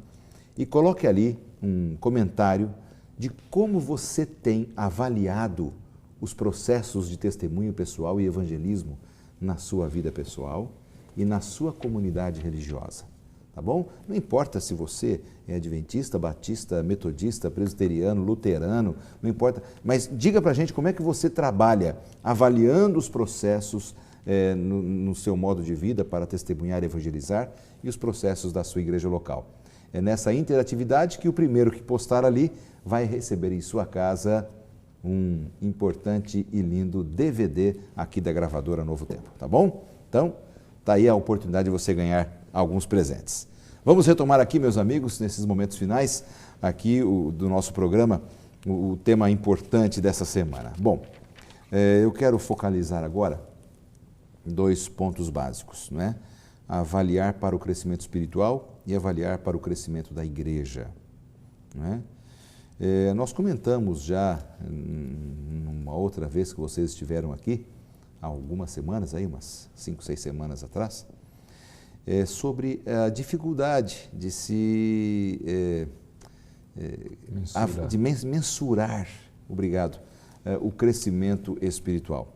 e coloque ali um comentário de como você tem avaliado os processos de testemunho pessoal e evangelismo na sua vida pessoal e na sua comunidade religiosa, tá bom? Não importa se você é adventista, batista, metodista, presbiteriano, luterano, não importa, mas diga pra gente como é que você trabalha avaliando os processos no seu modo de vida para testemunhar e evangelizar e os processos da sua igreja local. É nessa interatividade que o primeiro que postar ali vai receber em sua casa um importante e lindo DVD aqui da gravadora Novo Tempo, tá bom? Então, tá aí a oportunidade de você ganhar alguns presentes. Vamos retomar aqui, meus amigos, nesses momentos finais aqui do nosso programa, o tema importante dessa semana. Bom, eu quero focalizar agora em 2 pontos básicos, não é? Avaliar para o crescimento espiritual e avaliar para o crescimento da igreja, não é? Nós comentamos já, numa outra vez que vocês estiveram aqui, há algumas semanas, aí, umas 5, 6 semanas atrás, sobre a dificuldade de se mensurar, obrigado, o crescimento espiritual.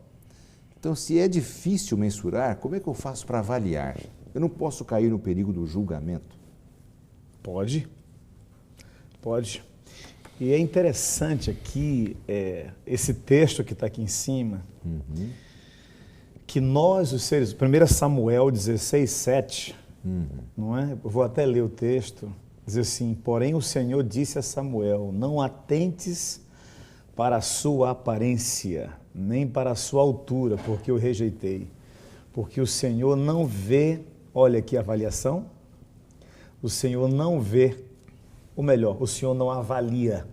Então, se é difícil mensurar, como é que eu faço para avaliar? Eu não posso cair no perigo do julgamento? Pode. E é interessante aqui, esse texto que está aqui em cima, que nós, os seres, 1 Samuel 16, 7, não é? Eu vou até ler o texto, diz assim: porém o Senhor disse a Samuel, não atentes para a sua aparência, nem para a sua altura, porque eu rejeitei. Porque o Senhor não vê, olha aqui a avaliação, o Senhor não vê, ou melhor, o Senhor não avalia,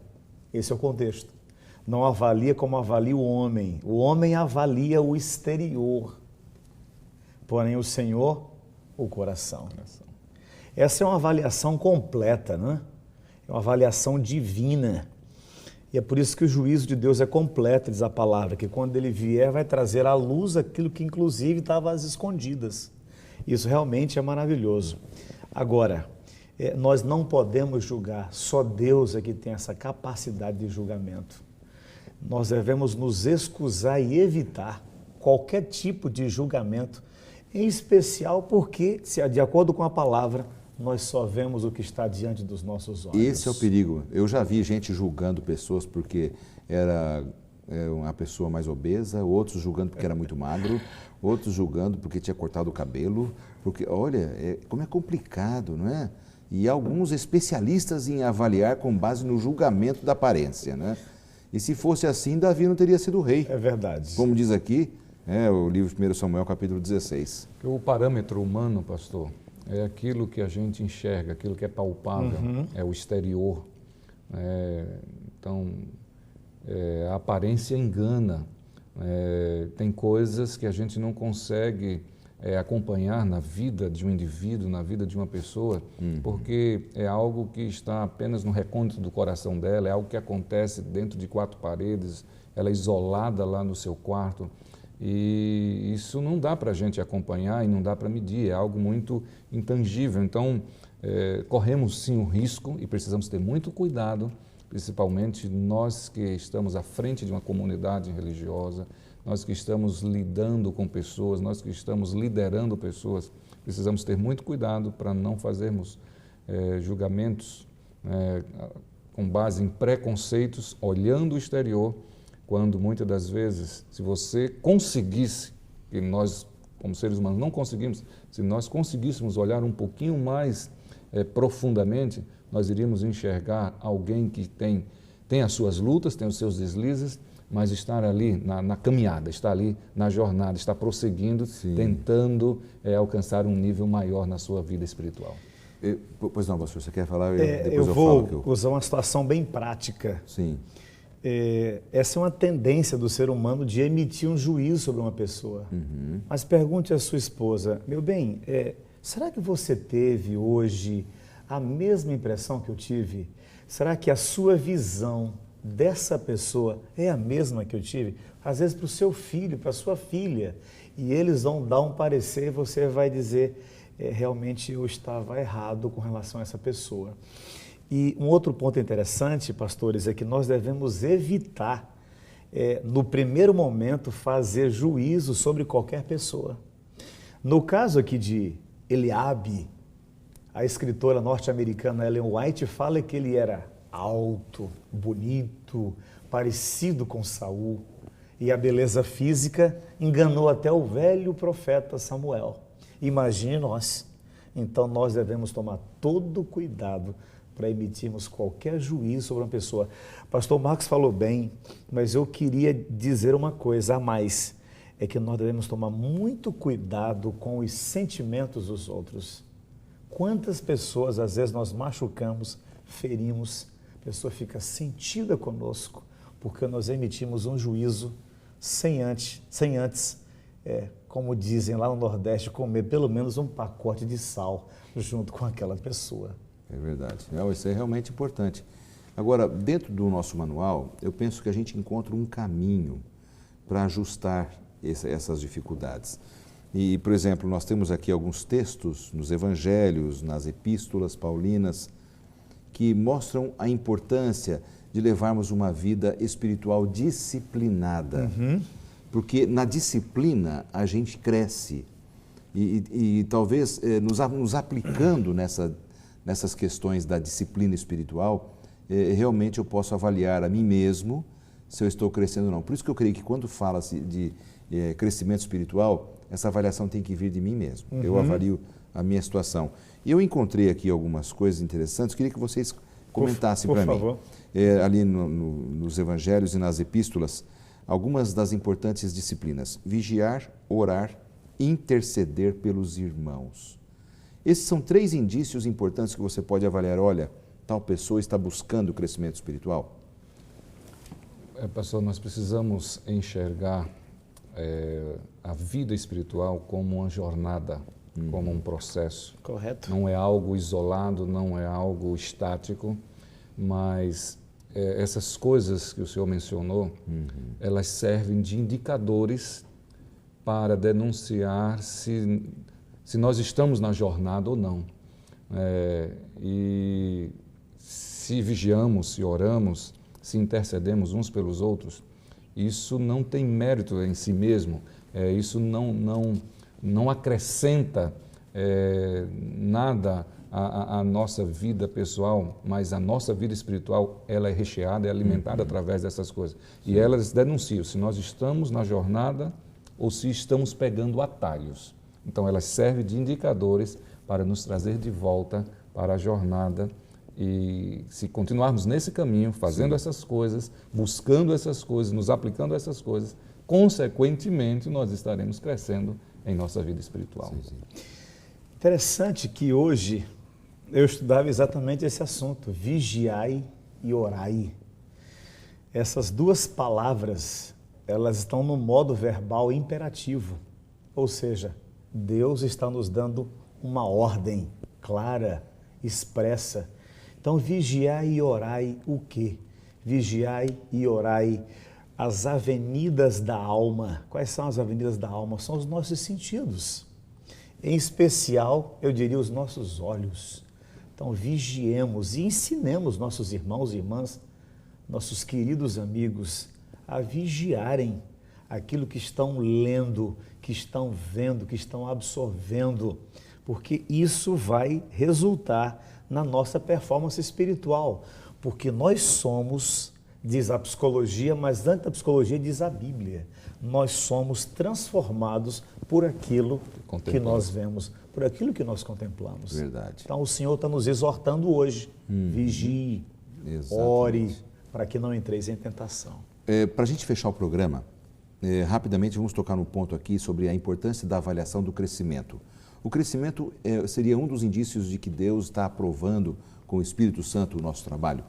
esse é o contexto, não avalia como avalia o homem avalia o exterior, porém o Senhor, o coração. Essa é uma avaliação completa, né? É uma avaliação divina, e é por isso que o juízo de Deus é completo, diz a palavra, que quando ele vier vai trazer à luz aquilo que inclusive estava às escondidas. Isso realmente é maravilhoso. Agora, nós não podemos julgar, só Deus é que tem essa capacidade de julgamento. Nós devemos nos excusar e evitar qualquer tipo de julgamento, em especial porque, de acordo com a palavra, nós só vemos o que está diante dos nossos olhos. Esse é o perigo. Eu já vi gente julgando pessoas porque era uma pessoa mais obesa, outros julgando porque era muito magro, outros julgando porque tinha cortado o cabelo, porque, olha, como é complicado, não é? E alguns especialistas em avaliar com base no julgamento da aparência, né? E se fosse assim, Davi não teria sido rei. É verdade. Como diz aqui, o livro de 1 Samuel, capítulo 16. O parâmetro humano, pastor, é aquilo que a gente enxerga, aquilo que é palpável, é o exterior. Então, a aparência engana. Tem coisas que a gente não consegue acompanhar na vida de um indivíduo, na vida de uma pessoa, porque é algo que está apenas no recôndito do coração dela, é algo que acontece dentro de 4 paredes, ela é isolada lá no seu quarto, e isso não dá para a gente acompanhar e não dá para medir, é algo muito intangível. Então, corremos sim o risco e precisamos ter muito cuidado, principalmente nós que estamos à frente de uma comunidade religiosa, nós que estamos lidando com pessoas, nós que estamos liderando pessoas, precisamos ter muito cuidado para não fazermos julgamentos com base em preconceitos, olhando o exterior, quando muitas das vezes, se você conseguisse, e nós como seres humanos não conseguimos, se nós conseguíssemos olhar um pouquinho mais profundamente, nós iríamos enxergar alguém que tem as suas lutas, tem os seus deslizes, mas estar ali na caminhada, está ali na jornada, está prosseguindo, sim, tentando alcançar um nível maior na sua vida espiritual. Pois não, pastor, você quer falar? Eu vou usar uma situação bem prática. Sim. Essa é uma tendência do ser humano de emitir um juízo sobre uma pessoa. Mas pergunte à sua esposa, meu bem, será que você teve hoje a mesma impressão que eu tive? Será que a sua visão dessa pessoa é a mesma que eu tive? Às vezes para o seu filho, para a sua filha, e eles vão dar um parecer e você vai dizer, realmente eu estava errado com relação a essa pessoa. E um outro ponto interessante, pastores, é que nós devemos evitar, no primeiro momento, fazer juízo sobre qualquer pessoa. No caso aqui de Eliabe, a escritora norte-americana Ellen White fala que ele era alto, bonito, parecido com Saul, e a beleza física enganou até o velho profeta Samuel. Imagine nós. Então nós devemos tomar todo cuidado para emitirmos qualquer juízo sobre uma pessoa. Pastor Marcos falou bem, mas eu queria dizer uma coisa a mais, é que nós devemos tomar muito cuidado com os sentimentos dos outros. Quantas pessoas às vezes nós machucamos, ferimos, a pessoa fica sentida conosco, porque nós emitimos um juízo sem antes, como dizem lá no Nordeste, comer pelo menos um pacote de sal junto com aquela pessoa. É verdade. Isso é realmente importante. Agora, dentro do nosso manual, eu penso que a gente encontra um caminho para ajustar essas dificuldades. E, por exemplo, nós temos aqui alguns textos nos evangelhos, nas epístolas paulinas, que mostram a importância de levarmos uma vida espiritual disciplinada. Porque na disciplina a gente cresce e talvez nos aplicando nessas questões da disciplina espiritual, realmente eu posso avaliar a mim mesmo se eu estou crescendo ou não. Por isso que eu creio que quando fala-se de crescimento espiritual, essa avaliação tem que vir de mim mesmo. Eu avalio a minha situação. E eu encontrei aqui algumas coisas interessantes, queria que vocês comentassem para mim. Por favor. Ali nos evangelhos e nas epístolas, algumas das importantes disciplinas: vigiar, orar, interceder pelos irmãos. Esses são 3 indícios importantes que você pode avaliar. Olha, tal pessoa está buscando o crescimento espiritual. Pastor, nós precisamos enxergar a vida espiritual como uma jornada, como um processo. Correto. Não é algo isolado, não é algo estático, mas essas coisas que o senhor mencionou, elas servem de indicadores para denunciar se se nós estamos na jornada ou não. E se vigiamos, se oramos, se intercedemos uns pelos outros, isso não tem mérito em si mesmo, isso não acrescenta nada à nossa vida pessoal, mas a nossa vida espiritual, ela é recheada, é alimentada através dessas coisas. E elas denunciam se nós estamos na jornada ou se estamos pegando atalhos. Então, elas servem de indicadores para nos trazer de volta para a jornada. E se continuarmos nesse caminho, fazendo essas coisas, buscando essas coisas, nos aplicando a essas coisas, consequentemente, nós estaremos crescendo em nossa vida espiritual. Interessante que hoje eu estudava exatamente esse assunto, vigiai e orai. Essas duas palavras, elas estão no modo verbal imperativo, ou seja, Deus está nos dando uma ordem clara, expressa. Então, vigiai e orai o quê? Vigiai e orai as avenidas da alma. Quais são as avenidas da alma? São os nossos sentidos. Em especial, eu diria, os nossos olhos. Então, vigiemos e ensinemos nossos irmãos e irmãs, nossos queridos amigos, a vigiarem aquilo que estão lendo, que estão vendo, que estão absorvendo, porque isso vai resultar na nossa performance espiritual, porque nós somos, diz a psicologia, mas antes da psicologia diz a Bíblia, nós somos transformados por aquilo que nós vemos, por aquilo que nós contemplamos. Verdade. Então o Senhor está nos exortando hoje, vigie, ore, para que não entreis em tentação. Para a gente fechar o programa, rapidamente vamos tocar no ponto aqui sobre a importância da avaliação do crescimento. O crescimento seria um dos indícios de que Deus está aprovando com o Espírito Santo o nosso trabalho,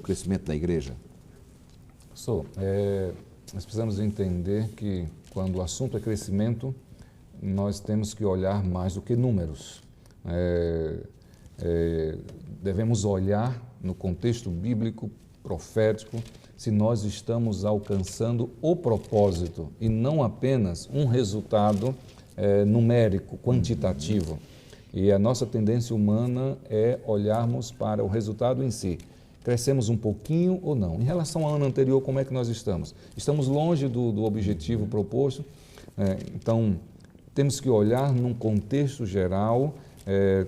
o crescimento da igreja? Nós precisamos entender que quando o assunto é crescimento, nós temos que olhar mais do que números. Devemos olhar no contexto bíblico, profético, se nós estamos alcançando o propósito e não apenas um resultado numérico, quantitativo. E a nossa tendência humana é olharmos para o resultado em si. Crescemos um pouquinho ou não? Em relação ao ano anterior, como é que nós estamos? Estamos longe do objetivo proposto, então temos que olhar num contexto geral,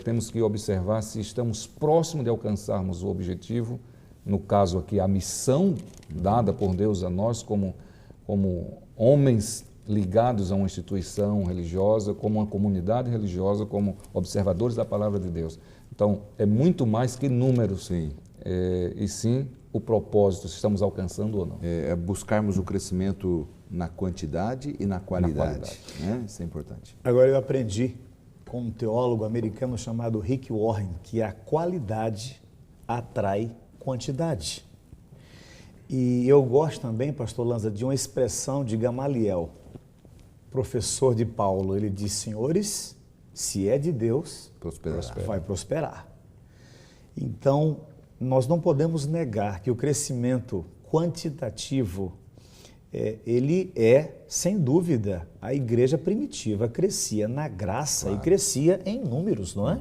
temos que observar se estamos próximos de alcançarmos o objetivo, no caso aqui a missão dada por Deus a nós como homens ligados a uma instituição religiosa, como uma comunidade religiosa, como observadores da palavra de Deus. Então, é muito mais que números, e sim o propósito, se estamos alcançando ou não. É buscarmos o crescimento na quantidade e na qualidade. Né? Isso é importante. Agora, eu aprendi com um teólogo americano chamado Rick Warren que a qualidade atrai quantidade. E eu gosto também, pastor Lanza, de uma expressão de Gamaliel, professor de Paulo. Ele diz: senhores, se é de Deus, vai prosperar. Então, nós não podemos negar que o crescimento quantitativo, ele é, sem dúvida, a igreja primitiva crescia na graça e crescia em números, não é?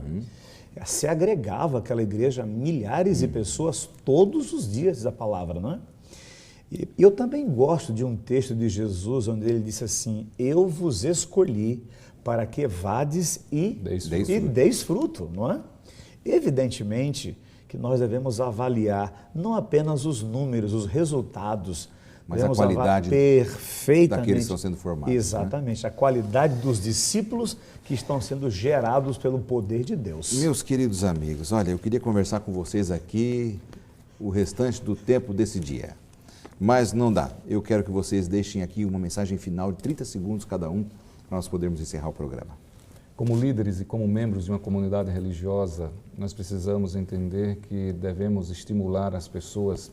Se agregava aquela igreja milhares de pessoas todos os dias, diz a palavra, não é? E eu também gosto de um texto de Jesus onde ele disse assim: eu vos escolhi para que vades e deis fruto, não é? Evidentemente que nós devemos avaliar não apenas os números, os resultados, mas a qualidade perfeitamente daqueles que estão sendo formados. Exatamente, né? A qualidade dos discípulos que estão sendo gerados pelo poder de Deus. Meus queridos amigos, olha, eu queria conversar com vocês aqui o restante do tempo desse dia, mas não dá. Eu quero que vocês deixem aqui uma mensagem final de 30 segundos cada um, para nós podermos encerrar o programa. Como líderes e como membros de uma comunidade religiosa, nós precisamos entender que devemos estimular as pessoas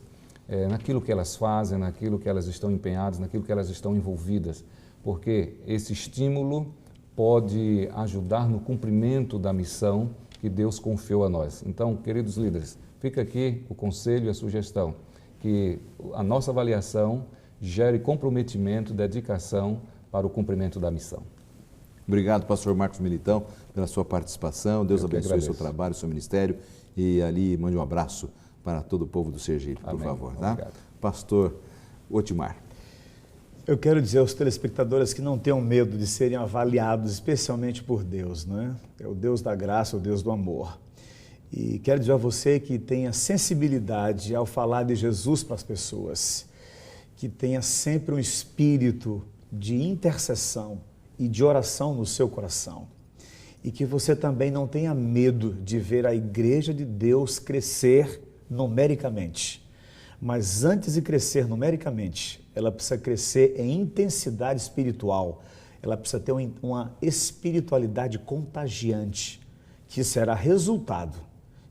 naquilo que elas fazem, naquilo que elas estão empenhadas, naquilo que elas estão envolvidas, porque esse estímulo pode ajudar no cumprimento da missão que Deus confiou a nós. Então, queridos líderes, fica aqui o conselho e a sugestão, que a nossa avaliação gere comprometimento, dedicação para o cumprimento da missão. Obrigado, pastor Marcos Militão, pela sua participação. Deus abençoe o seu trabalho, o seu ministério. E ali, mande um abraço para todo o povo do Sergipe, por favor. Tá? Obrigado. Pastor Otimar. Eu quero dizer aos telespectadores que não tenham medo de serem avaliados, especialmente por Deus, né? É o Deus da graça, o Deus do amor. E quero dizer a você que tenha sensibilidade ao falar de Jesus para as pessoas, que tenha sempre um espírito de intercessão e de oração no seu coração. E que você também não tenha medo de ver a Igreja de Deus crescer numericamente. Mas antes de crescer numericamente, ela precisa crescer em intensidade espiritual. Ela precisa ter uma espiritualidade contagiante, que será resultado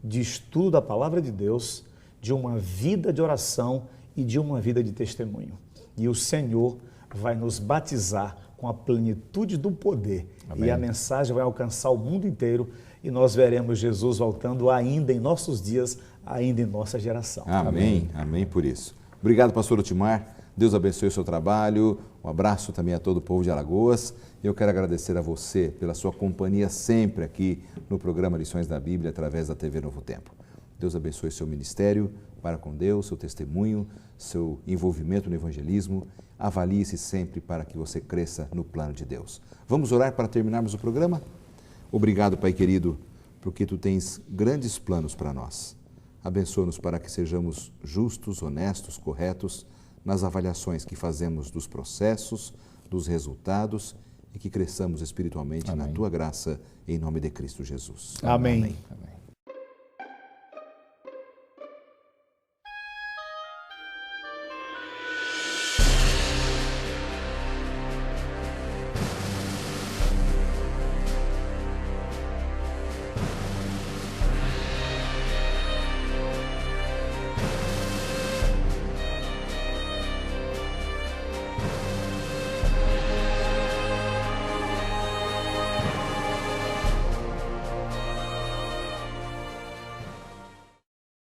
de estudo da Palavra de Deus, de uma vida de oração e de uma vida de testemunho. E o Senhor vai nos batizar com a plenitude do poder. Amém. E a mensagem vai alcançar o mundo inteiro e nós veremos Jesus voltando ainda em nossos dias, ainda em nossa geração. Amém. Amém por isso. Obrigado, pastor Otimar. Deus abençoe o seu trabalho. Um abraço também a todo o povo de Alagoas. Eu quero agradecer a você pela sua companhia sempre aqui no programa Lições da Bíblia, através da TV Novo Tempo. Deus abençoe seu ministério, para com Deus, seu testemunho, seu envolvimento no evangelismo. Avalie-se sempre para que você cresça no plano de Deus. Vamos orar para terminarmos o programa? Obrigado, Pai querido, porque Tu tens grandes planos para nós. Abençoa-nos para que sejamos justos, honestos, corretos nas avaliações que fazemos dos processos, dos resultados e que cresçamos espiritualmente. Amém. Na Tua graça, em nome de Cristo Jesus. Amém. Amém.